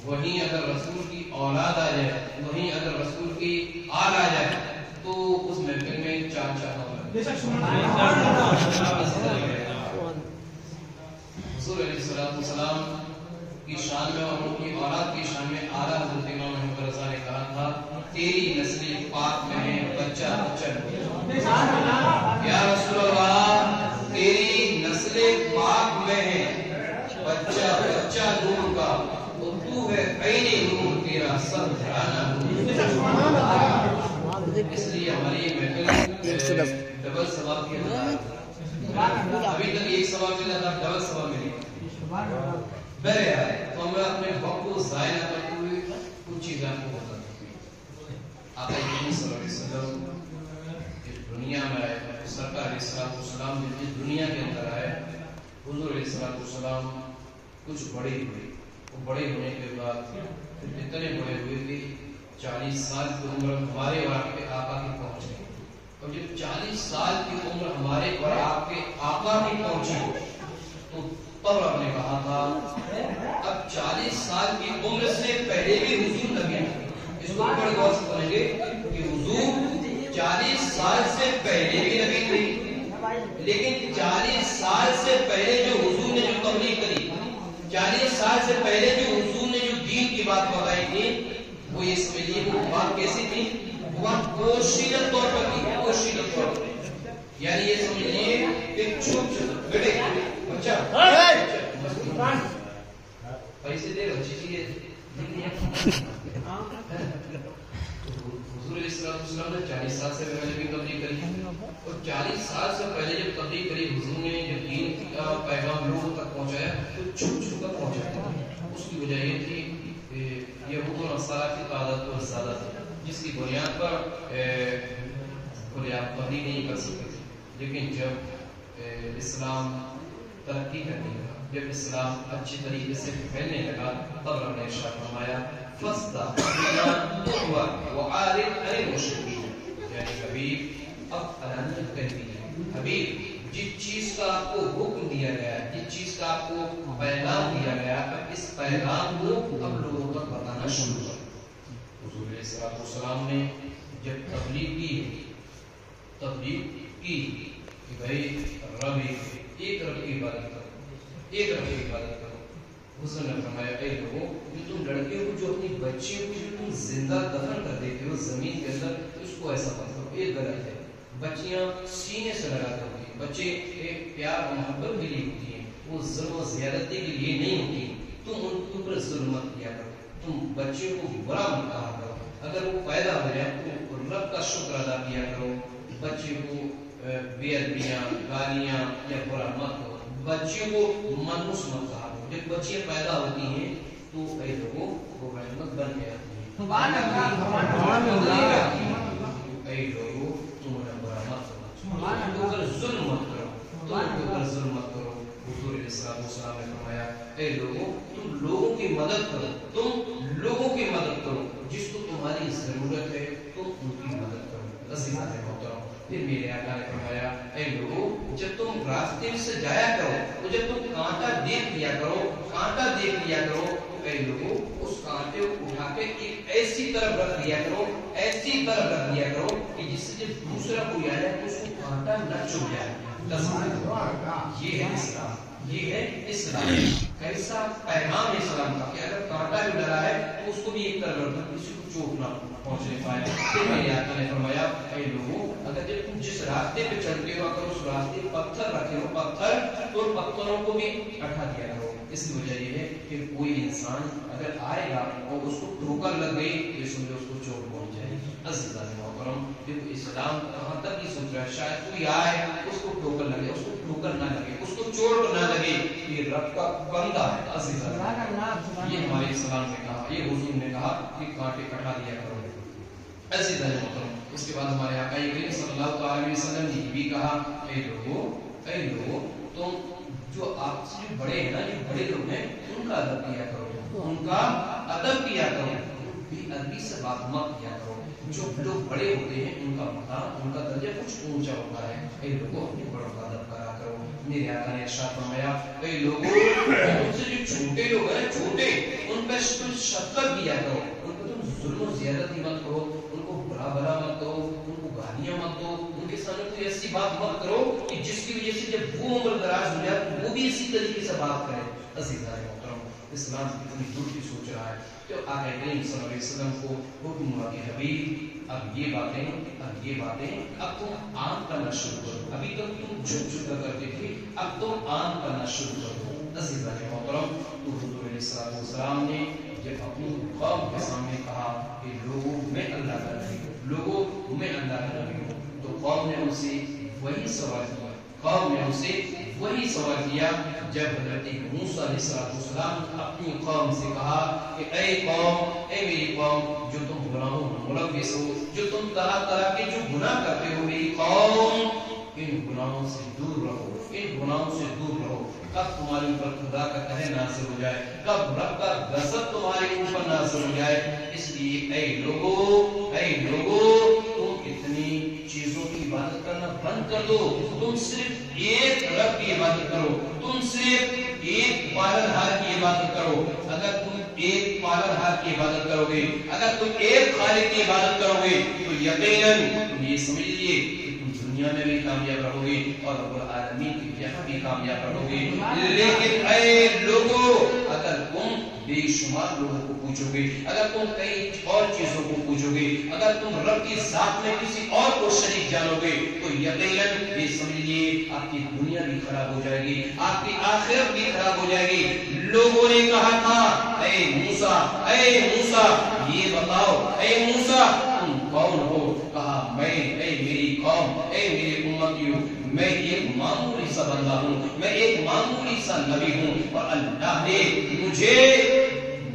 وہیں اگر رسول کی اولاد آ جائے, وہیں اگر رسول کی آل آ جائے تو اس محفل میں چار چار ہوگا. حضور علیہ السلام کی شان میں اور ان کی اولاد کی شان میں اعلیٰ حضرت امام محمد رضا نے کہا تھا تیری نسل پاک میں ہے بچہ بچہ. یا رسول اللہ تیری نسل پاک میں ہے بچہ بچہ نور کا, تو ہے عین نور تیرا سب گھرانا نور. اس لیے ہماری محفل ڈبل ثواب کی ہے. ابھی تک ایک ثواب ملا تھا, ڈبل ثواب ملی. بہرحال تو ہمیں اپنے وقت کو ضائع نہ کرتے ہوئے کچھ چیزیں آپ کو بتا دیں. آقا کریم صلی اللہ علیہ وسلم اس دنیا میں آئے, سرکار علیہ السلام جس دنیا کے اندر آئے, حضور علیہ السلام کچھ بڑے ہوئے. وہ بڑے ہونے کے بعد اتنے بڑے ہوئے کہ 40 سال کی عمر ہمارے اور آپ کے آقا کی پہنچ گئی. اور جب 40 سال کی عمر ہمارے اور آپ کے آقا کی پہنچی تو تب آپ نے کہا تھا اب 40 سال کی عمر سے پہلے بھی حضور نبی ہیں. اس کو بڑے غور سے سمجھیں گے کہ حضور 40 سال سے پہلے بھی نبی تھے, لیکن 40 سال سے پہلے جو حضور نے جو تبلیغ کری, 40 سال سے پہلے جو حضور نے جو دین کی بات بتائی تھی, وہ یہ سمجھیے وہ بات کیسی تھی, وہ بات پوشیدہ طور پر تھی. پوشیدہ طور پر یعنی یہ سمجھیے کہ چھوٹ بیٹے بچہ پیسے دے اچھی چیز. حضور علیہ السلام نے 40 سال سے پہلے بھی تبلیغ کری, اور 40 سال سے پہلے جب تبلیغ کری حضور نے جب دین کا پیغام لوگوں تک پہنچایا تو چھپ چھپ کر پہنچایا. اس کی وجہ یہ تھی کہ یہود و نصارہ کی تعداد بہت زیادہ تھی, جس کی بنیاد پر تبلیغ نہیں کر سکتے تھے. لیکن جب اسلام ترقی کرنے لگا, جب اسلام اچھی طریقے سے پھیلنے لگا, تب رب نے ارشاد فرمایا فَاسْتَغْفِرْ وَعَارِضْ عَنِ الْمُشْرِكِينَ. یعنی حبیب اب علانیت کر دی ہے. حبیب جس چیز کا آپ کو حکم دیا گیا, جس چیز کا آپ کو پیغام دیا گیا, اب اس پیغام کو اب لوگوں تک بتانا شروع کر. حضور علیہ السلام نے جب تبلیغ کی کہ بھائی رب ایک رب کی عبادت کرو, ایک رب کی عبادت کرو. حضور نے فرمایا اے لوگوں جو تم لڑکیوں کو جو اپنی بچیوں کو جو تم زندہ دفن کر دیتے ہو زمین کے اندر, اس کو ایسا مت کرو. ایک غلط ہے. بچیاں سینے سے لگا کر ہوتی ہیں, بچے ایک پیار و محبت کے لیے ہوتی ہیں, وہ ظلم و زیادتی کے لیے نہیں ہوتی. تم ان کے اوپر ظلم مت کیا کرو, تم بچیوں کو برا مت کہا کرو. اگر وہ پیدا ہو جائے تو رب کا شکر ادا کیا کرو. بچے کو بے ادبیاں, گالیاں یا برا مت کرو. بچیوں کو منحوس مت کہا کرو. جب بچیاں پیدا ہوتی ہیں تو اے لوگوں وہ رحمت بن کے آتی ہیں. اے لوگوں تم انہیں برا مت کرو, تم اوپر ظلم مت کرو, تم اوپر ظلم مت کرو. حضور علیہ السلام نے فرمایا اے لوگوں تم لوگوں کی مدد کرو, تم لوگوں کی مدد کرو. جس کو تمہاری ضرورت ہے تم ان کی مدد کرو. عزیزان محترم, پھر میرے آقا نے فرمایا اے لوگوں جب تم راستے سے جایا کرو تو جب تم کانٹا دیکھ لیا کرو, کانٹا دیکھ لیا کرو تو اے لوگوں اس کانٹے کو اٹھا کے ایک ایسی طرف رکھ دیا کرو, ایسی طرف رکھ دیا کرو کہ جس سے جب دوسرا کوئی آیا تو اس کو کانٹا نہ چبھ جائے. یہ ہے اسلام, یہ ہے اسلام. کیسا پیغام اسلام کا کہ اگر کانٹا بھی ڈلا ہے تو اس کو بھی ایک طرف رکھنا, کسی کو چوٹ نہ پہنچنے پائے. پھر میرے آقا نے فرمایا اے لوگوں اگر جب تم جس راستے پہ چلتے ہو اگر اس راستے پتھر رکھے ہو, پتھر تو پتھروں کو بھی اٹھا دیا کرو. اس کی وجہ یہ ہے کہ کوئی انسان اگر آئے گا اور اس کو ٹھوکر لگ گئی تو سمجھو اس کو چوٹ پہنچ جائے گی. عزیزان محترم دیکھو اسلام کہاں تک یہ سوچ رہا ہے شاید کوئی آئے اس کو ٹھوکر لگے, اس کو ٹھوکر نہ لگے, اس کو چوٹ نہ لگے, یہ رب کا بندہ ہے. عزیزان یہ ہمارے اسلام نے کہا, یہ حضور نے کہا کہ کانٹے کٹا دیا کرو. عزیزان محترم اس کے بعد ہمارے آقا کریم صلی اللہ علیہ وسلم نے بھی کہا اے لوگوں تم جو آپ سے جو بڑے ہیں نا, جو بڑے لوگ ہیں ان کا ادب کیا کرو, ان کا ادب کیا کرو, بے ادبی سے بات مت کیا کرو. جو لوگ بڑے ہوتے ہیں ان کا مقام, ان کا درجہ کچھ اونچا ہوتا ہے. اے لوگوں اپنے بڑوں کا ادب کرا کرو. میرے آقا نے ارشاد فرمایا اے لوگوں ان سے جو چھوٹے لوگ ہیں, چھوٹے ان پہ تم شفقت کیا کرو، ان کو تم ظلم و زیادتی مت کرو، ان کو برا بھلا مت کرو، ان کو گالیاں مت دو، ان کے سامنے کوئی ایسی بات مت کرو کہ جس کی وجہ سے جب وہ عمر دراز ہو جائے تو وہ بھی اسی طریقے سے بات کرے۔ عزیزان محترم، اسلام کتنی دور کی سوچ رہا ہے کہ آقا کریم صلی اللہ علیہ وسلم کو حکم ہوا کہ حبیب اب یہ باتیں اب تم عام کرنا شروع کرو، ابھی تک تم جھک جھکا کرتے تھے، اب تم عام کرنا شروع کر دو۔ عزیزان محترم، تو حضور علیہ السلام نے جب اپنی قوم کے سامنے کہا کہ لوگوں میں اللہ کا نبی ہوں، لوگوں میں اللہ کا نبی ہوں، تو قوم نے ان سے وہی سوال کیا، جب حضرت موسیٰ علیہ السلام اپنی قوم سے کہا کہ اے قوم، اے میری قوم، جو تم گناہوں میں ملوث ہو، جو تم طرح طرح کے جو گناہ کرتے ہو، میری قوم ان گناہوں سے دور رہو، ان گناہوں سے دور رہو۔ کب تمہارے اوپر خدا کا قہر نازل ہو جائے، کب رب کا غضب تمہارے اوپر نازل ہو جائے، اس لیے اے لوگوں تم اتنی چیزوں کی عبادت کرنا بند کر دو، تم صرف ایک رب کی عبادت کرو، تم صرف ایک پالنہار کی عبادت کرو۔ اگر تم ایک پالنہار کی عبادت کرو گے، اگر تم ایک خالق کی عبادت کرو گے تو یقیناً تم یہ سمجھ لیے دنیا میں بھی کامیاب رہو گے اور رب العالمین کی یہاں بھی کامیاب رہو گے۔ لیکن اے لوگوں، اگر تم بے شمار لوگوں کو پوچھو گے، اگر تم کئی اور چیزوں کو پوچھو گے، اگر تم رب کی ذات میں کسی اور کو شریک جانو گے تو یقیناً یہ سمجھیے آپ کی دنیا بھی خراب ہو جائے گی، آپ کی آخرت بھی خراب ہو جائے گی۔ لوگوں نے کہا تھا اے موسیٰ یہ بتاؤ، اے موسیٰ تم کون ہو؟ کہا میں، اے میری قوم، اے میری امتیوں، میں ایک معمولی سا بندہ ہوں، میں ایک معمولی سا نبی ہوں، اور اللہ نے مجھے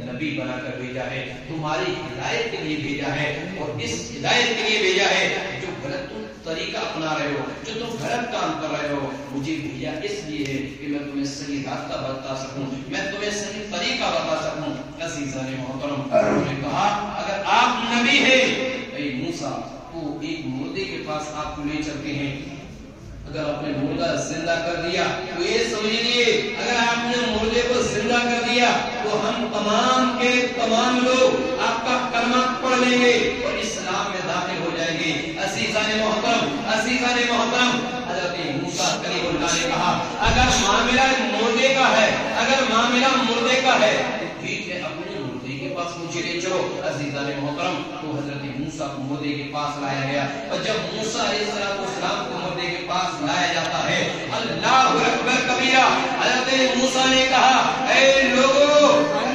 نبی بنا کر بھیجا ہے، تمہاری ہدایت کے لیے بھیجا ہے، اور اس ہدایت کے لیے بھیجا ہے جو غلط تم طریقہ اپنا رہے ہو، جو تم غلط کام کر رہے ہو، مجھے بھیجا اس لیے ہے کہ میں تمہیں صحیح راستہ بتا سکوں، میں تمہیں صحیح طریقہ بتا سکوں۔ عزیزان محترم، انہوں نے کہا اگر آپ نبی ہیں اے موسیٰ تو ایک مردے کے پاس آپ کو لے چلتے ہیں، اگر آپ نے مردہ زندہ کر دیا تو یہ سمجھ لیے اگر آپ نے مردے کو زندہ کر دیا تو ہم تمام کے تمام لوگ آپ کا کلمہ پڑھ لیں گے اور اسلام میں داخل ہو جائیں گے۔ عزیزان محترم، حضرت موسیٰ کلیم اللہ نے کہا اگر معاملہ مردے کا ہے ٹھیک ہے، اپنے مردے کے پاس مجھے لے چلو۔ عزیزان محترم، تو حضرت موسیٰ کو مردے کے پاس لایا گیا، اور جب موسیٰ علیہ السلام کو مردے کے پاس لایا جاتا ہے، اللہ اکبر کبیرہ، حضرت موسیٰ نے کہا اے لوگوں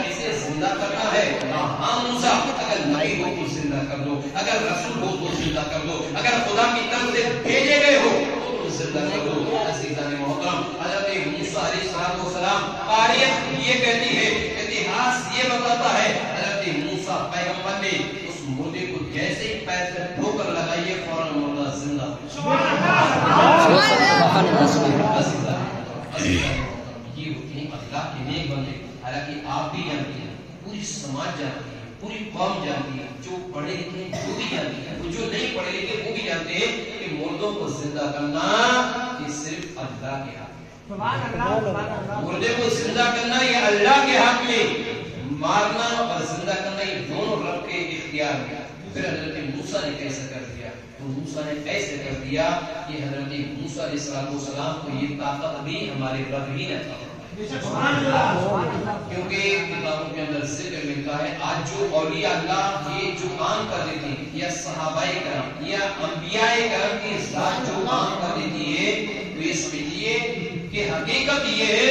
اسے زندہ کرنا ہے؟ ہاں موسیٰ، اگر نبی ہو تو زندہ کر دو، اگر رسول ہو تو زندہ کر دو، اگر خدا کی طرف سے بھیجے گئے ہو تو زندہ کر دو۔ عزیزان محترم، حضرت موسیٰ علیہ السلام، تاریخ یہ کہتی ہے، اتہاس یہ بتاتا ہے، حضرت موسیٰ پیغمبر نے اس مردے کو جیسے ہی پیر سے ٹھوکر لگائیے فوراً مردہ زندہ۔ یہ ہوتے ہیں اللہ کے نیک بندے۔ حالانکہ آپ بھی جانتے ہیں، پوری سماج جانتی ہے، پوری قوم جانتی ہے، جو پڑھے لکھے ہیں وہ بھی جانتی ہے، جو نہیں پڑھے لکھے وہ بھی جانتے ہیں کہ مردوں کو زندہ کرنا یہ صرف اللہ کے ہاتھ میں، مردے کو زندہ کرنا یہ اللہ کے ہاتھ میں، مارنا اور زندہ کرنا یہ دونوں رب کے اختیار میں۔ پھر حضرت موسیٰ نے کیسے کر دیا؟ تو موسیٰ نے ایسے کر دیا کہ حضرت موسیٰ علیہ السلام کو یہ طاقت بھی ہمارے رب ہی نے عطا کیونکہ کتابوں کے اندر ذکر ملتا ہے آج جو اولیاء اللہ یہ جو کام کر دیتے ہیں، یا صحابہ کرام یا انبیاء کرام کی ذات جو کام کر دیتی ہے، تو یہ سمجھیے کہ حقیقت یہ ہے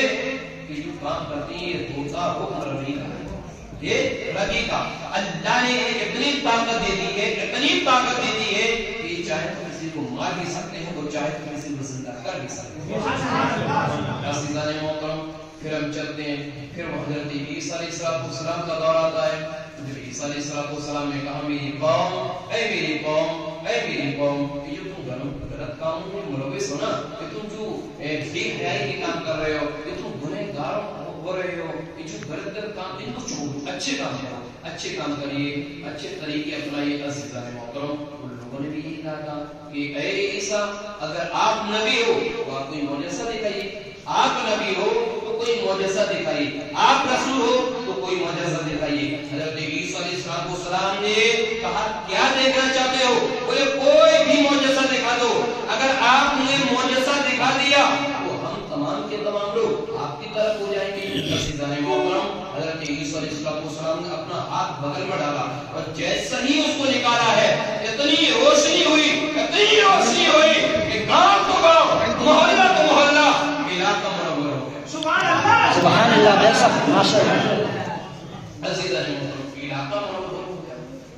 کہ جو کام کرتی ہے یہ ہوتا حکم ربی کا، یہ ربی کا۔ اللہ نے اتنی طاقت دے دی ہے کہ چاہے تو کسی کو مار بھی سکتے ہیں، وہ چاہے تو کسی کو زندہ کر بھی سکتے ہیں۔ عزیزان محترم، پھر ہم چلتے ہیں، پھر حضرت عیسیٰ علیہ السلام کا دور آتا ہے۔ جب عیسیٰ علیہ السلام نے کہا میری قوم، یہ جو تم غلط کاموں میں ملوث ہو نا، کہ تم جو بے حیائی کے کام کر رہے ہو، کہ تم گنہگار ہو رہے ہو، یہ جو غلط کام ان کو چھوڑو، اچھے کام کرو، اچھے کام کریے، اچھے طریقے اپنائیے۔ عزیزان محترم، ان لوگوں نے بھی یہی کہا تھا کہ اے عیسیٰ اگر آپ نبی ہو تو آپ کوئی معجزہ دکھائیے، آپ نبی ہو تو کوئی معجزہ دکھائیے، آپ رسول ہو تو کوئی معجزہ دکھائیے۔ حضرت عیسیٰ علیہ السلام نے کہا کیا دیکھنا چاہتے ہو؟ بولے کوئی بھی معجزہ دکھا دو، اگر آپ نے معجزہ دکھا دیا تو ہم تمام کے تمام لوگ آپ کی طرف ہو جائیں گے۔ عزیزان محترم، حضرت عیسیٰ علیہ السلام نے اپنا ہاتھ بغل میں ڈالا اور جیسا ہی اس کو نکالا ہے اتنی روشنی ہوئی کہ گاؤں تو گاؤں، محلہ تو محلہ، علاقہ منور ہو گیا۔ سبحان اللہ، سبحان اللہ، بے شک، ماشاء اللہ۔ عزیزان محترم، علاقہ منور ہو گیا۔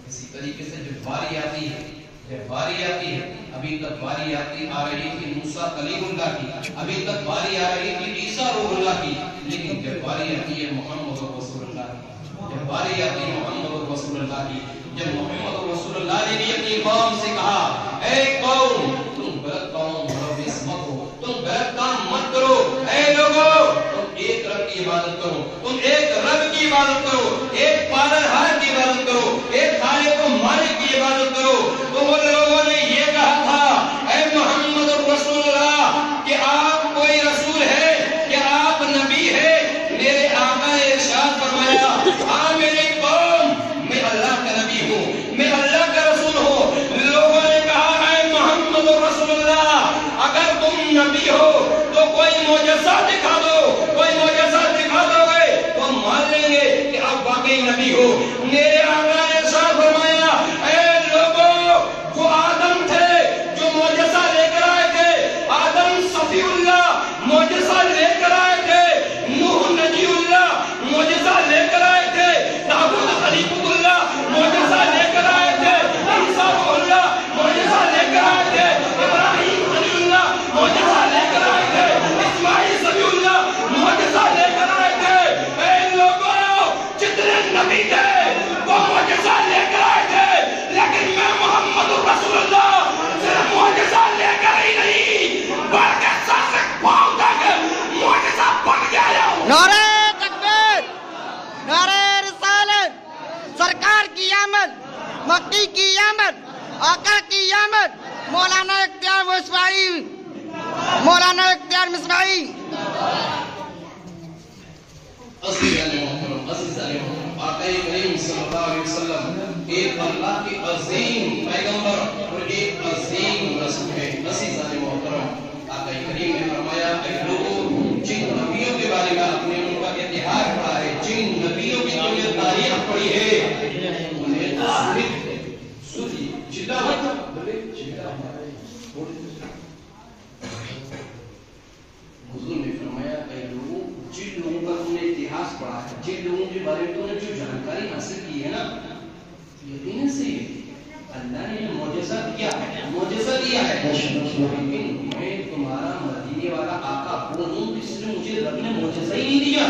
اسی طریقے سے جب باری آتی ہے، ابھی تک باری آ رہی تھی موسیٰ کلیم اللہ کی، ابھی تک باری آ رہی تھی عیسیٰ روح اللہ کی، لیکن جب باری آتی ہے محمد رسول اللہ کی، جب باری آتی ہے محمد رسول اللہ کی، جب محمد رسول اللہ نے بھی اپنی قوم سے کہا اے قوم تم غلط قوم ملوث مت ہو، تم غلط کام مت کرو، اے لوگو تم ایک رب کی عبادت کرو، تم ایک رب کی عبادت کرو، ایک پالنہار کی عبادت کرو، ایک خالق و مالک کی عبادت کرو۔ تو وہ لوگوں نے یہ کہا تھا اے محمد رسول اللہ کہ آپ کوئی رسول ہے، کہ آپ نبی ہے؟ میرے آقا نے ارشاد فرمایا ہاں میری قوم، میں اللہ کا نبی ہوں، میں اللہ کا رسول ہوں۔ لوگوں نے کہا اے محمد رسول اللہ اگر تم نبی ہو تو کوئی معجزہ دکھا دو، کوئی معجزہ دکھا دو گے تو مان لیں گے کہ آپ واقعی نبی ہو۔ میرے آقا نے ارشاد فرمایا اے لوگوں، وہ آدم تھے جو معجزہ لے کر آئے تھے، آدم صفی اللہ معجزہ لے کر آئے تھے، نوح نجی اللہ معجزہ لے کر آئے تھے، داؤد خلیف اللہ معجزہ لے کر آئے تھے، عیسیٰ روح اللہ معجزہ لے کر آئے تھے، ابراہیم خلیل اللہ معجزہ لے کر آئے تھے، اسماعیل صفی اللہ معجزہ لے کر آئے تھے۔ اے لوگوں، جتنے نبی تھے وہ معجزہ لے کر آئے تھے، لیکن میں محمد رسول اللہ صرف معجزہ لے کر ہی نہیں بلکہ سر سے پاؤں تک معجزہ بن گیا ہوں۔ نعرہ تکبیر، نعرہ رسالت، سرکار کی آمد، مکی کی آمد، آقا کی آمد، مولانا اختیار مصباحی، مولانا اختیار مصباحی۔ عزیزان محترم، آقا کریم صلی اللہ علیہ وسلم ایک اللہ کے عظیم پیغمبر اور ایک عظیم رسول ہے۔ عزیزان محترم، آقا کریم نے فرمایا اے لوگوں، جن نبیوں کے بارے میں آپ نے ان کا اتحاد پڑھا ہے، جن نبیوں کی تم نے تاریخ پڑھی ہے، انہیں تو سنی چلا حضور نے فرمایا اے لوگوں، جن لوگوں کا تم نے اتہاس پڑھا ہے، جن لوگوں کے بارے میں تم نے جو جانکاری حاصل کی ہے نا، یقین سے اللہ نے معجزہ دیا ہے، معجزہ دیا ہے، لیکن میں تمہارا مدینے والا آقا ہوں، اس لیے مجھے رب نے معجزہ ہی نہیں دیا،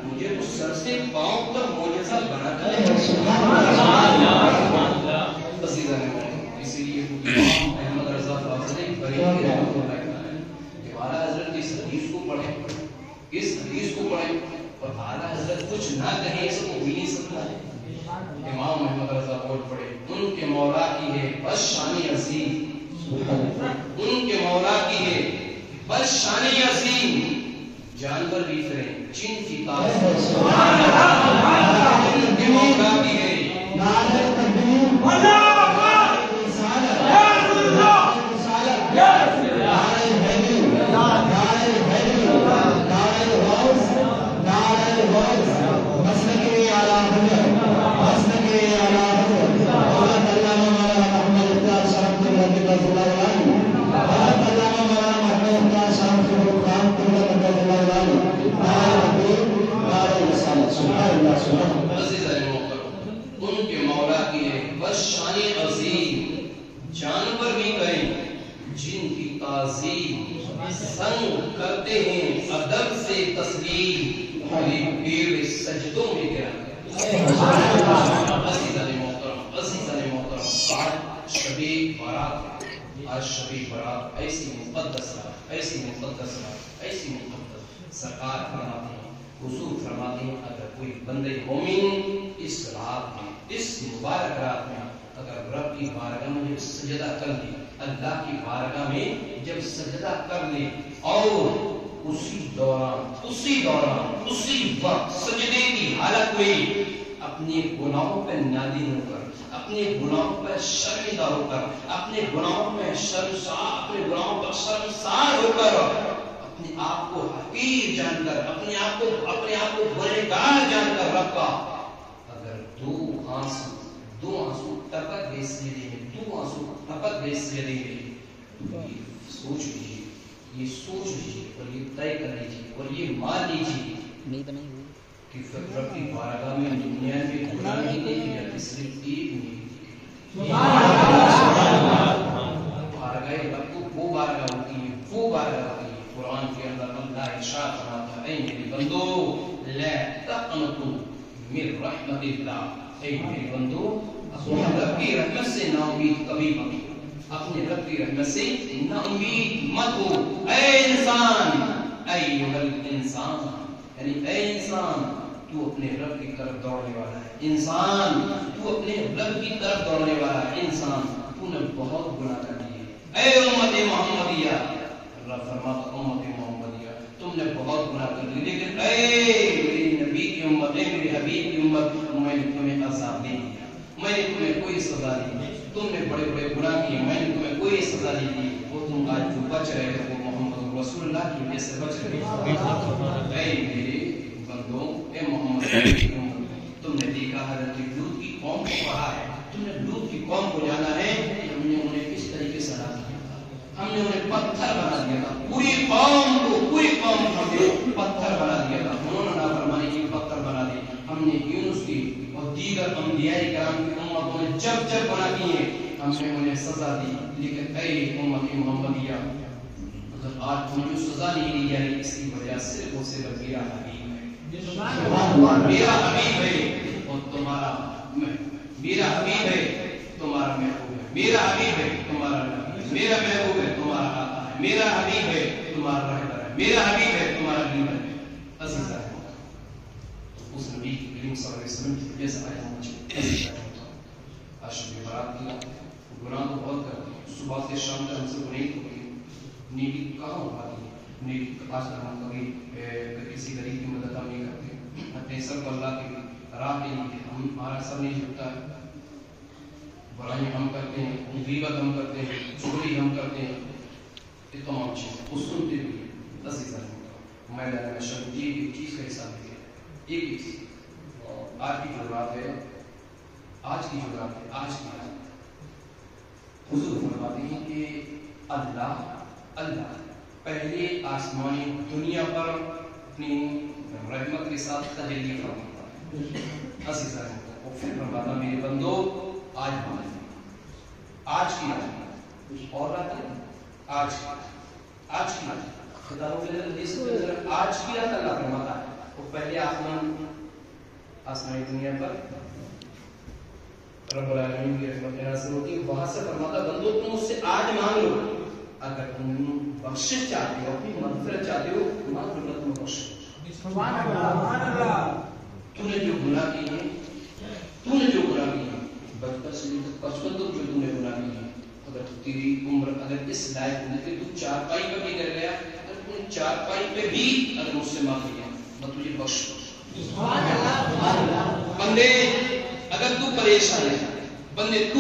مجھے اس سر سے پاؤں تک معجزہ بنا کر اسی لیے امام احمد رضا فاضلی بریلوی رحمۃ اللہ علیہ اعلیٰ حضرت اس حدیث کو پڑھیں، اس حدیث کو پڑھیں اور اعلیٰ حضرت کچھ نہ کہیں ایسا ہو بھی نہیں سکتا ہے۔ امام محمد رضا بول پڑے ان کے مولا کی ہے بس شان عظیم، ان کے مولا کی ہے بس شان عظیم، جانور بھی پھریں جن کی تعریف، ان کے مولا کی ہے ان کے مولا کی ہے بس شان عظیم، جانور بھی کریں جن کی تعظیم، سنگ کرتے ہیں ادب سے تسلیم، پیر سجدوں میں گرا۔ عزیزان محترم، عزیزان محترم، آج شبی برات، آج شبی برات ایسی مقدس رات، ایسی مقدس رات، ایسی مقدس سرکار فرماتے ہیں، حضور فرماتے ہیں اگر کوئی بندے مومن اس رات میں، اس مبارک رات میں اگر رب کی بارگاہ میں جب سجدہ کر لے، اللہ کی بارگاہ میں جب سجدہ کر لے اور اسی دوران اسی وقت سجدے کی حالت میں اپنے گناہوں پہ نادم ہو کر، اپنے گناہوں پہ شرمندہ ہو کر، اپنے گناہوں پہ شرمسار ہو کر، اپنے آپ کو حقیر جان کر، اپنے آپ کو گنہگار جان کر رکھا، اگر دو آنسو ٹپک گئے اس لیے سوچ لیجیے اور یہ طے کر لیجیے اور یہ مان لیجیے کہ رب کی بارگاہ میں دنیا میں گناہ ہی نہیں ہے، صرف ایک نہیں، بارگاہ رب کو وہ بارگاہ ہوتی ہے، قرآن کے اندر اللہ ارشاد فرماتا ہے، اے میرے بندو لا تقنطوا من رحمت اللہ، اے میرے بندو اپنے رب کی رحمت سے نا امید کبھی مت ہو، اپنے رب کی رحمت سے نا امید مت ہو، اے انسان، ایھا الانسان، یعنی اے انسان تو اپنے رب کی طرف دوڑنے والا ہے، انسان تو اپنے رب کی طرف دوڑنے والا ہے، انسان تو نے بہت گناہ کر دیے، اے امت محمدیہ، اللہ فرماتا امت محمدیہ تم نے بہت گناہ کر دیے، لیکن اے میرے نبی کی امت، اے میرے حبیب کی امت، میں نے تمہیں عذاب نہیں دیا، میں نے تمہیں کوئی سزا نہیں دی، تم نے بڑے بڑے گناہ کیے، میں نے تمہیں کوئی سزا نہیں دی، وہ تم آج جو بچ رہے ہو وہ محمد رسول اللہ کی وجہ سے بچ رہے ہو، اے میرے بندوں، اے محمد تم نے دیکھا حضرت لوط کی قوم کو پڑھا ہے، تم نے لوط کی قوم کو جانا ہے کہ ہم نے انہیں کس طریقے سے ہلاک کیا تھا، ہم نے انہیں پتھر بنا دیا تھا، پوری قوم کو ہم نے پتھر بنا دیا تھا، انہوں نے نافرمانی کی پتھر بنا دی، ہم نے یونس کی اور دیگر انبیاء کرام کی امتوں نے جب بنا دیے، ہم نے انہیں سزا دی، لیکن اے امت محمدیہ اگر آج تمہیں جو سزا نہیں دی جائے اس کی وجہ صرف اور صرف میرا حبیب ہے، میرا حبیب ہے اور تمہارا، میرا حبیب ہے تمہارا محبوب ہے، میرا حبیب ہے تمہارا نبی، میرا محبوب ہے تمہارا آقا ہے، میرا حبیب ہے تمہارا رہبر ہے، میرا حبیب ہے تمہارا لیڈر ہے، عزیزہ ہے اس نبی کریم صلی اللہ علیہ وسلم کی وجہ سے آیا مجھے عزیزہ ہے عاشق برات کیا، گناہ تو بہت کرتے ہیں، صبح سے شام تک ہم سے گناہ تو ہوئی، نیکی کہاں ہو پاتی ہے، نیکی آج تک ہم کبھی کسی غریب کی مدد ہم نہیں کرتے، اپنے سب کو اللہ کی راہ کے لیے ہمارا سب نہیں جھکتا ہے، برائی ہم کرتے ہیں، غیبت ہم کرتے ہیں، چوری ہم کرتے ہیں، یہ تمام چیزیں وہ سنتے بھی ہیں، عزیزہ میدان میں شب ایک چیز کا حساب دیا، ایک چیز آج کی جو رات ہے، آج کی رات حضور فرماتے ہیں کہ اللہ پہلے آسمانی دنیا پر اپنی رحمت کے ساتھ تجلی فرماتا ہے، عزیزہ اور پھر فرماتا میرے بندو آج کی رات اور رات ہے، آج کی رات خطابوں کے اندر آج کی رات اللہ فرماتا ہے، وہ پہلے آسمانی دنیا پر رب العالمین کی رحمت نازل ہوتی ہے، وہاں سے فرماتا بندو تم مجھ سے آج مانگ لو، اگر تم بخشش چاہتے ہو، اپنی مغفرت چاہتے ہو، مانگ لو تم بخش، سبحان اللہ، تو نے جو گناہ کیے ہیں بچپن سے بچپن تک جو تم نے گناہ کیے ہیں، اگر تیری عمر اگر اس لائق نہیں کہ تو چارپائی پر بھی کر گیا، اگر تم چارپائی پہ بھی اگر مجھ سے معاف کیا میں تجھے بخش دوں، سبحان اللہ، بندے اگر تو پریشان ہے، بندے تو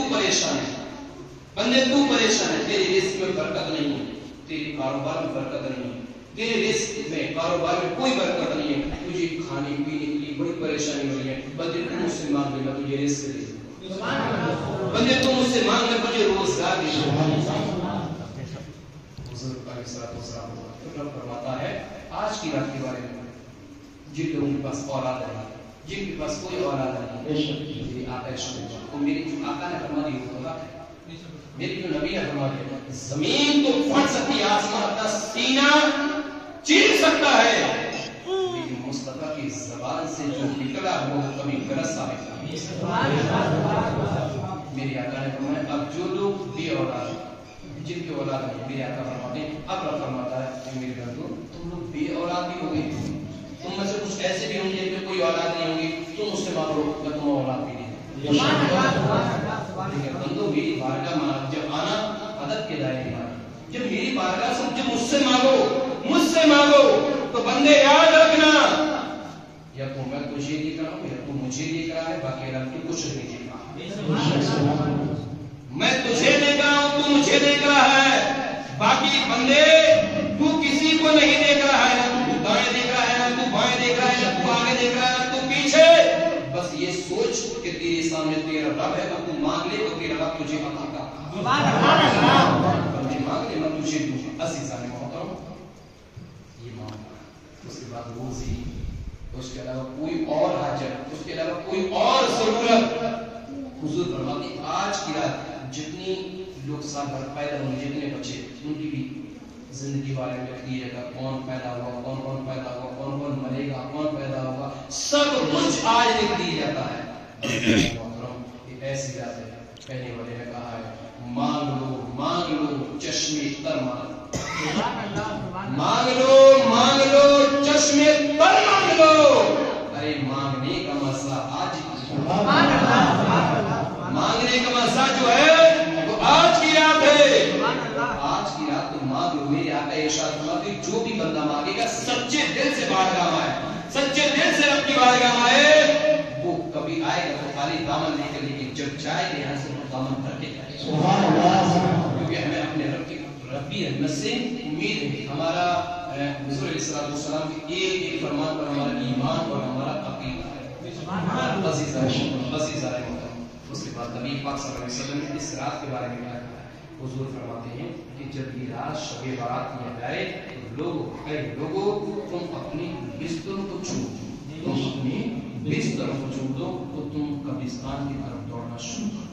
پریشان ہے، تیری رزق میں برکت نہیں ہے، تیری کاروبار میں برکت نہیں ہے، تیرے رزق میں کاروبار میں کوئی برکت نہیں ہے، تجھے کھانے پینے کے لیے بڑی پریشانی ہو رہی ہے، بندے تو مجھ سے مانگ لے میں تجھے رزق دے دوں، بندے تو مجھ سے مانگ لے تجھے روزگار دے دوں، حضور علیہ السلام فرماتا ہے آج کی رات کے بارے میں جن لوگوں کے پاس اولاد ہے، جن کے پاس کوئی اولاد نہیں، میری آقا تو میری جو آقا نے فرما دی وہ ہے، میری جو نبی نے فرما دیا زمین تو پھٹ سکتی ہے، آسمان اپنا سینہ چیر سکتا ہے، لیکن مصطفیٰ کی زبان سے جو نکلا وہ کبھی غلط ثابت نہیں، میری آقا نے فرمایا اب جو لوگ بے اولاد جن کی اولاد نہیں، میرے آقا فرماتے ہیں اب رب فرماتا ہے میرے بندو تم لوگ بے اولاد بھی ہو گئے، تم میں سے کچھ ایسے بھی ہوں گے کہ کوئی اولاد نہیں ہوگی، تم اس سے مانگو میں تمہیں اولاد بھی نہیں، لیکن بندو میری بارگاہ جب آنا ادب کے دائرے میں آنا، جب میری بارگاہ سے جب مجھ سے مانگو تو بندے یاد رکھنا یا تو میں تجھے دیکھ رہا ہوں یا تو مجھے دیکھ رہا ہے، باقی اللہ تو کچھ نہیں دیکھ رہا. میں تجھے دیکھ رہا ہوں، تو مجھے دیکھ رہا ہے، باقی بندے تو کسی کو نہیں دیکھ رہا ہے. نہ تو دائیں دیکھ رہا ہے، نہ تو بائیں دیکھ رہا ہے، نہ تو آگے دیکھ رہا ہے، نہ تو پیچھے. بس یہ سوچ کہ تیرے سامنے تیرا رب ہے، تو مانگ لے تو تیرا رب تجھے عطا کرتا ہے. مانگ لے میں تجھے دوں گا. عزیزان محترم، یہ مانگنا. اس کے بعد روزی، اس کے علاوہ کوئی اور حاجت، اس کے علاوہ کوئی اور ضرورت. حضور فرماتے ہیں آج کی رات جتنی لوگ سال بھر پیدا ہوں گے، جتنے بچے، ان کی بھی زندگی بارے میں لکھ دیجیے گا، کون پیدا ہوا، کون کون پیدا ہوا، کون کون مرے گا، کون پیدا ہوگا، سب کچھ آج لکھ دیا جاتا ہے. یہ ایسی رات ہے، کہنے والے نے کہا ہے مانگ لو چشمے تر مانگ لو چشمے تر مانگ لو. ارے مانگنے کا مسئلہ آج مانگنے کا مسئلہ جو ہے وہ آج کی رات ہے. آج کی رات تو مانگ لو. میرے آقا ارشاد فرماتے ہیں جو بھی بندہ مانگے گا سچے دل سے بارگاہ میں آئے، سچے دل سے رب کی بارگاہ میں آئے، وہ کبھی آئے گا تو خالی دامن لے کر، لیکن جب جائے گا یہاں سے وہ دامن بھر کے جائے. کیونکہ ہمیں اپنے ربی رحمت سے امید ہے. ہمارا حضور علیہ السلام کے ایک فرمان پر ہمارا ایمان اور ہمارا عقیدہ ہے. اس کے بعد نبی پاک صلی اللہ علیہ وسلم نے اس رات کے بارے میں کیا کہا ہے؟ حضور فرماتے ہیں کہ جب یہ رات شب برات میں جائے تو لوگوں تم اپنی بستروں کو چھوڑ دو، تم اپنی بستروں کو چھوڑ دو تو تم قبرستان کی طرف دوڑنا شروع کرو.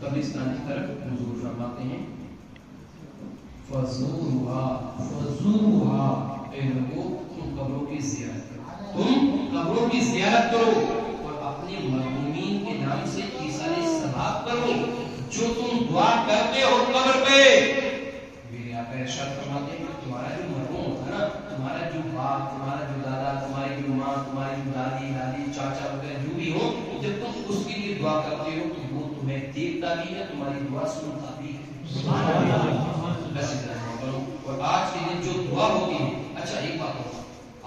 قبرستان کی طرف حضور فرماتے ہیں فزورها اے لوگوں تم قبروں کی زیارت کرو، تم قبروں کی زیارت کرو اور اپنے مرحومین کے نام سے ایثار ثواب کرو جو تم دعا کرتے ہو قبر پہ. میرے آقا ارشاد فرماتے ہیں کہ تمہارا جو مرحوم ہوتا ہے نا، تمہارا جو باپ، تمہارا جو دادا، تمہاری جو ماں، تمہاری جو دادی چاچا وغیرہ جو بھی ہو، جب تم اس کے لیے دعا کرتے ہو تو وہ تمہیں دیکھتا بھی ہے، تمہاری دعا سنتا بھی ہے. اور آج کے دن جو دعا ہوتی ہے، اچھا ایک بات ہوگا،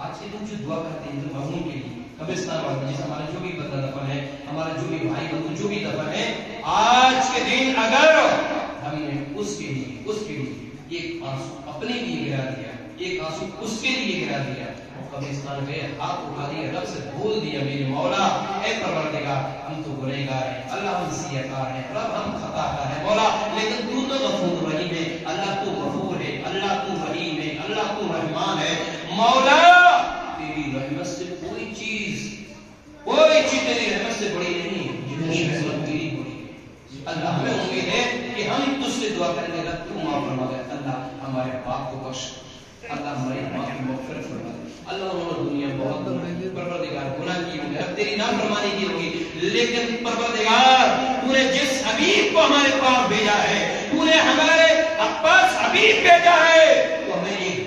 آج کے دن جو دعا کرتے ہیں مرحوم کے لیے قبرستان والے، جیسے ہمارا جو بھی بندہ دفن ہے، ہمارا جو بھی بھائی بندو جو بھی دفن ہے، آج کے دن اگر ہم نے اس کے لیے ایک آنسو اپنے لیے گرا دیا، ایک آنسو اس کے لیے گرا دیا، اور قبرستان گئے ہاتھ اٹھا دیا، رب سے بول دیا میرے مولا اے پروردگار ہم تو گنہگار ہیں، اللہ ہم سیاکار ہیں، رب ہم خطا کار ہیں مولا، لیکن تو غفور رحیم ہے، اللہ تو غفور ہے، اللہ تو رحیم ہے، اللہ تو رحمان ہے. مولا تیری رحمت سے کوئی چیز تیری رحمت سے بڑی نہیں ہے جتنی رحمت تیری بڑی ہے. اللہ ہمیں امید ہے کہ ہم تجھ سے دعا کریں گے رب تو معاف فرما دے. اللہ ہمارے باپ کو بخش، اللہ ہماری ماں کی مغفرت فرما دے. اللہ انہوں نے دنیا بہت پروردگار گناہ کی ہوگی، رب تیری نافرمانی کی ہوگی، لیکن پروردگار تو نے جس حبیب کو ہمارے پاس بھیجا ہے، تو نے ہمارے پاس حبیب بھیجا ہے، تو ہمیں ایک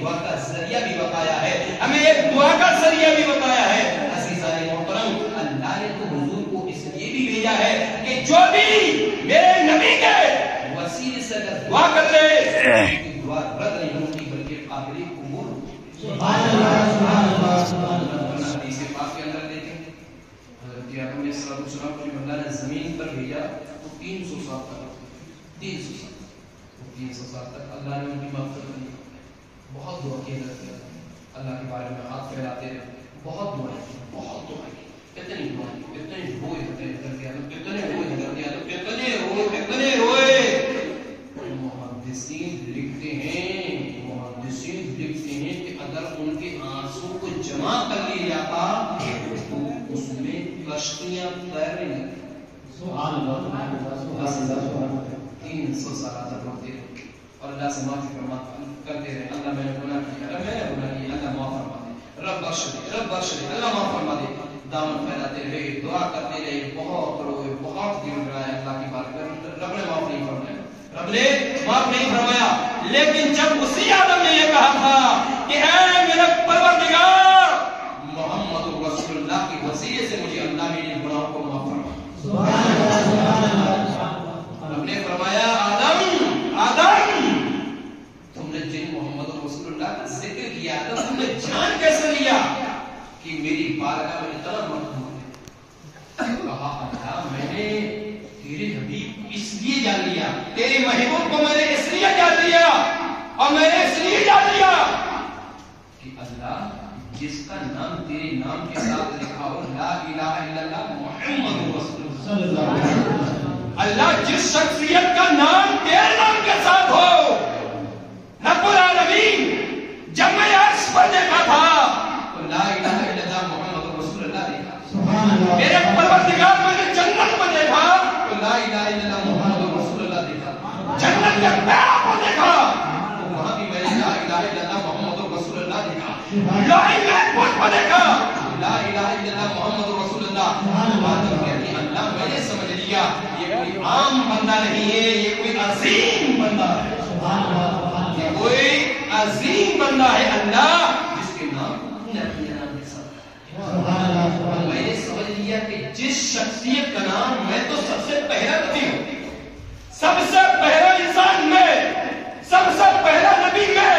دعا کا ذریعہ بھی بتایا ہے، ہمیں ایک دعا کا ذریعہ بھی بتایا ہے. عزیزان محترم، اللہ نے تو حضور کو اس لیے بھی بھیجا ہے کہ جو بھی میرے نبی کے وسیلے سے اگر دعا کر لے دعا رد نہیں ہوتی بلکہ قابل قبول ہوتی. سبحان اللہ. حدیث پاک کے اندر دیکھیں حضرت آدم علیہ السلام کو جب اللہ نے زمین پر بھیجا تو 300 سال تک اللہ نے ان کی مغفرت کی. بہت دعا کی حضرت اللہ کے بارے میں ہاتھ پھیلاتے رہے، بہت دعائیں کی، اتنی روئے محدثین لکھتے ہیں کہ اگر ان کے آنسو کو جمع کر لیا جاتا تو اس میں کشتیاں تیرنے لگتی. 300 سال تک روتے رہے اور اللہ سے معافی کرتے رہے. اللہ میں نے گناہ کیا، اللہ معاف فرما دے، رب بخش دے، اللہ معاف فرما دے. دامن پھیلاتے رہے، دعا کرتے رہے، بہت روئے، بہت گر گرائے اللہ کی بات کر. رب نے معاف نہیں فرمایا. لیکن جب اسی آدم نے یہ کہا تھا کہ اے میرا پروردگار محمد رسول اللہ کے وسیلے سے مجھے اللہ میرے گناہوں کو معاف فرما. رب نے فرمایا آدم تم نے جن محمد رسول اللہ کا ذکر کیا تم نے جان کیسے لیا کہ جان لیا، تیرے محبوب کو میں نے اس لیے جان لیا، اور میں نے اس لیے جان لیا کہ اللہ جس کا نام تیرے نام کے ساتھ لکھا ہو، لا الہ الا اللہ محمد رسول اللہ، اللہ جس شخصیت کا نام تیرے نام کے ساتھ ہو، رب العالمین جب میں عرش پر دیکھا تھا تو لا الہ الا اللہ محمد رسول اللہ دیکھا، میرے پروردگار میں نے جنت میں دیکھا تو لا الہ الا اللہ محمد رسول اللہ دیکھا، جنت کے پیروں کو دیکھا تو وہاں بھی میں نے لا الہ الا اللہ محمد رسول اللہ دیکھا، لائی محفوظ کو دیکھا لا الہ الا اللہ محمد رسول اللہ، اللہ میں نے سمجھ لیا یہ کوئی عام بندہ نہیں ہے، یہ کوئی عظیم بندہ ہے، یہ کوئی عظیم بندہ ہے اللہ جس کے نام نے اپنے نام کے ساتھ، میں نے سمجھ لیا کہ جس شخصیت کا نام میں تو سب سے پہلا نبی ہوں، سب سے پہلا انسان میں، سب سے پہلا نبی میں،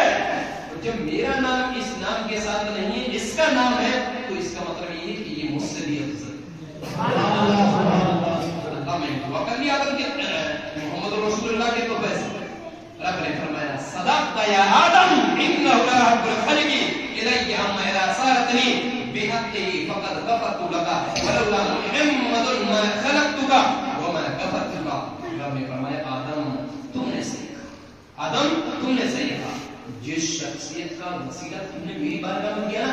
جب میرا نام اس نام کے ساتھ نہیں ہے، اس کا نام ہے، تو اس کا مطلب یہ ہے کہ یہ مجھ سے بھی افضل ہے۔ اللہ میں دعا کر لیا آدم کے محمد رسول اللہ کے تو بس رب نے فرمایا صدقت یا آدم انہ لرب الخلق الی اما اذا صارتنی بحقی فقد غفرت لک ولولا محمد ما خلقتک وما غفرت لک، رب نے فرمایا آدم تم نے صحیح کہا، آدم تم نے صحیح کہا، جس شخصیت کا وسیلہ تم نے میری بارگاہ میں کیا،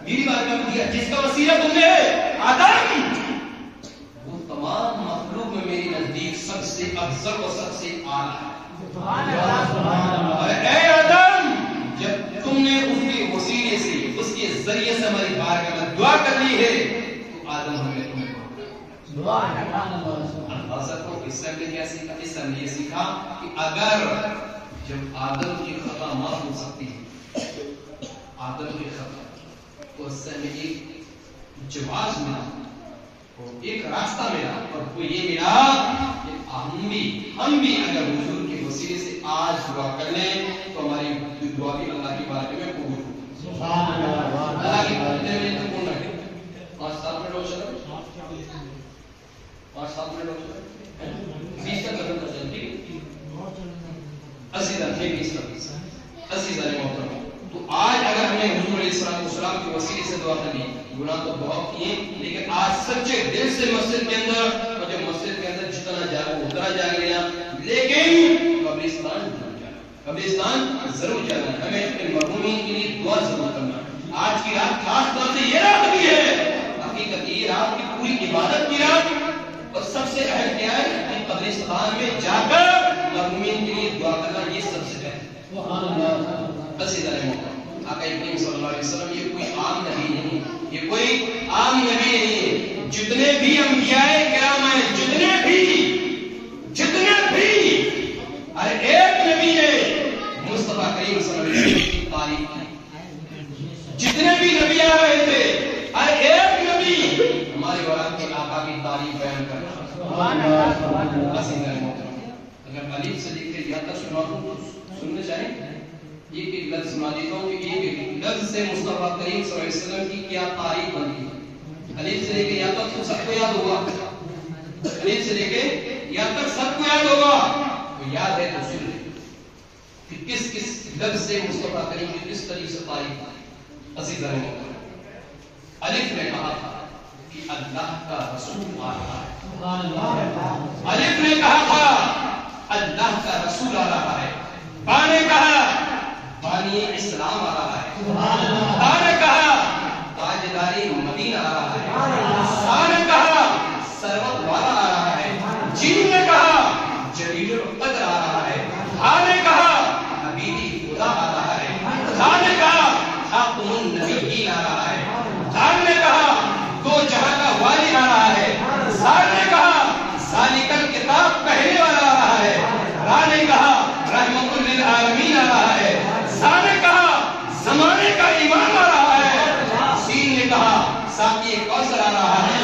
میری بارگاہ میں کیا، جس کا وسیلہ تم نے آدم، وہ تمام مخلوق میں میری نزدیک سب سے افضل و سب سے اعلیٰ ہے۔ اے آدم جب تم نے اس کے وسیلے سے، اس کے ذریعے سے ہماری بارگاہ میں دعا کر لی ہے تو آدم ہمیں تمہیں اندازہ کو اسلام نے کیا سیکھا، اسلام نے یہ سیکھا کہ اگر جب آدم کی خطا معاف ہو سکتی ہے، آدم کی خطا تو اس سے ہمیں ایک جواز ملا اور ایک راستہ ملا، اور وہ یہ ملا کہ ہم بھی اگر حضور کے وسیلے سے آج دعا کر لیں تو ہماری دعا بھی اللہ کی بارگاہ میں قبول ہوگی۔ اللہ کی بارگاہ میں تو کون رکھے 5-7 منٹ ہو چلے، 5-7 منٹ ہو چلے 20 تک ختم کر چلے، ٹھیک ہے عزیزان محترم، تو آج اگر ہم نے حضور علیہ السلام کے وسیلے سے دعا کر لی، گناہ تو بہت کیے لیکن آج سچے دل سے مسجد کے اندر، اور جب مسجد کے اندر جتنا جاگو اتنا جاگ لینا، لیکن قبرستان ضرور جانا ہے، ہمیں اپنے مرحومین کے لیے دعا ضرور کرنا۔ آج کی رات خاص طور سے یہ رات بھی ہے، حقیقت یہ رات کی پوری عبادت کی رات، اور سب سے اہم کیا ہے کہ قبرستان میں جا کر مرحومین کے لیے دعا کرنا، یہ سب سے پہلے۔ آقا کریم صلی اللہ علیہ وسلم یہ کوئی عام نبی نہیں، یہ کوئی عام نبی نہیں، جتنے بھی انبیاء کرام ہیں، جتنے بھی ہر ایک نبی نے مصطفیٰ کریم صلی اللہ علیہ وسلم کی تعریف کی، جتنے بھی نبی آ رہے تھے ہر ایک نبی ہمارے ورا کے آقا کی تعریف بیان کر رہا ہے۔ اگر الف سے لے کے یا تک سنا دوں تو سننے چاہیں، ایک لفظ سنا دیتا ہوں کہ ایک لفظ سے مصطفیٰ کریم صلی اللہ علیہ وسلم کی کیا تعریف بنتی ہے۔ الف سے لے کے یا تک سب کو یاد ہوگا، الف سے لے کے یا تک سب کو یاد ہوگا، تو یاد ہے تو سن لیں کہ کس کس لفظ سے مصطفیٰ کریم کی کس طریقے سے تعریف کی۔ عزیزان محترم، الف نے کہا تھا کہ اللہ کا رسول آ رہا ہے، الف نے کہا تھا اللہ کا رسول آ رہا ہے، با نے کہا بانی اسلام آ رہا ہے، تا نے کہا تاجداری مدینہ آ رہا ہے، سا نے کہا سروت والا آ رہا ہے، جیم نے کہا جلیل القدر آ رہا ہے، ہا نے کہا حبیبی خدا آ رہا ہے، تا نے کہا خاتم النبیین آ رہا ہے، دال نے کہا دو جہاں کا والی آ رہا ہے، زال نے کہا ذالک الکتاب پہلے والا آ رہا ہے، را نے کہا رحمت للعالمین آ رہا ہے، سا نے کہا زمانے کا امام آ رہا ہے، سین نے کہا ساقی کوثر آ رہا ہے،